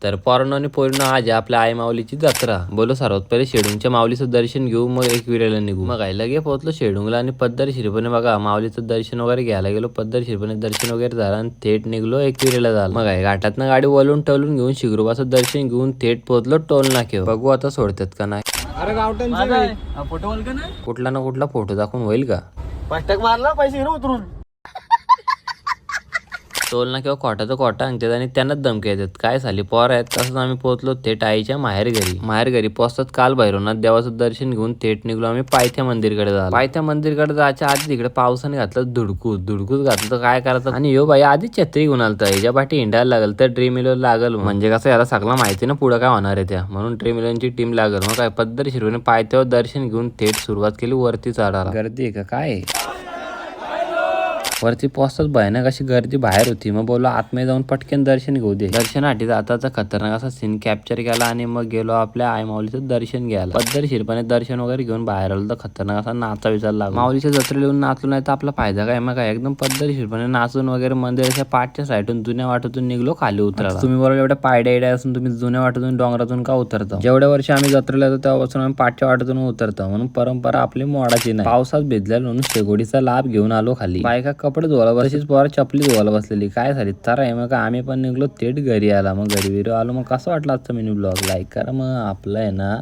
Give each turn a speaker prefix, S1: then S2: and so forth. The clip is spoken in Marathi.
S1: तर पोरांनो आणि पोरींनो, आज आहे आपल्या आई माऊलीची जत्रा. बोलो सर्वात पहिले शेडूंगच्या माऊलीचं दर्शन घेऊ, मग एकविरेला निघू. मग आई लगे पोहोचलो शेडूंगला आणि पद्धतशीरपणे बघा माऊलीचं दर्शन वगैरे घ्यायला गेलो. पद्धतशीरपणे दर्शन वगैरे झालं आणि थेट निघलो एकविरेला झालं. मग आई घाटातनं गाडी वळून टवलून घेऊन शिग्रोबाचं दर्शन घेऊन थेट पोहोचलो टोल नाक्यावर. बघू आता सोडतात का नाही.
S2: अरे गावठ्यांचा फोटो का नाही
S1: कुठला ना कुठला फोटो दाखवून होईल का.
S2: फास्टॅग मारला पैसे घेऊन उतरून.
S1: टोल ना किंवा खोटाचं खोटा आणतात आणि त्यांनाच धमकी येतात. काय झाली पोर आहेत. तसंच आम्ही पोहोचलो थेट आईच्या माहेर घरी पोहोचतात काल भैरवनाथ देवाचं दर्शन घेऊन थेट निघलो आम्ही पायथ्या मंदिरकडे झालो. पायथ्या मंदिरकडे जायच्या आधी तिकडे पावसाने घातलं धुडकूस घातलं तर काय करायचं. आणि यो बाई आधी छत्री घेऊन आलता. याच्या पाठी हिंडायला लागल तर ड्रीम इलेव्हन लागल. म्हणजे कसं याला सगळं माहिती ना पुढे काय होणार आहे त्या, म्हणून ड्रीम इलेव्हनची टीम लागल. मग काय पद्धतशीरपणे पायथ्यावर दर्शन घेऊन थेट सुरुवात केली वरती चढायला. गर्दी आहे का काय. वरती पोहोचताच भयानक अशी गर्दी बाहेर होती. मग बोललो आतमध्ये जाऊन पटकन दर्शन घेऊ दे. दर्शनासाठी जाताचा खतरनाक असा सीन कॅप्चर केला आणि मग गेलो आपल्या आई माऊलीचं दर्शन घ्यायला. पद्धतशीरपणे दर्शन वगैरे घेऊन बाहेर आलो तर खतरनाक असा नाचा विचार लागला. माऊलीच्या जत्रेला येऊन नाचलो नाही तर आपला फायदा काय. मग काय एकदम पद्धतशीरपणे नाचून वगैरे मंदिराच्या पाठच्या साईडून जुन्या वाटेतून निघलो खाली उतरायला. तुम्ही बरोबर एवढ्या पायड्या असून तुम्ही जुन्या वाटेतून डोंगरातून का उतरता. जेवढ्या वर्षी आम्ही जत्रेला येतो तेव्हापासून आम्ही पाठच्या वाटेतून उतरतो, म्हणून परंपरा आपली मोडाची नाही. पावसात भिजलेलो म्हणून शेगोडीचा लाभ घेऊन आलो खाली. बायका कपडे धुवायला तशीच पोरा चपली धुवायला बसलेली. काय झाली तर आहे. मग आम्ही पण निघलो थेट घरी आला. मग घरी आलो. मग कसं वाटलं आजचा मिनी ब्लॉग लाईक करा. मग आपलं आहे ना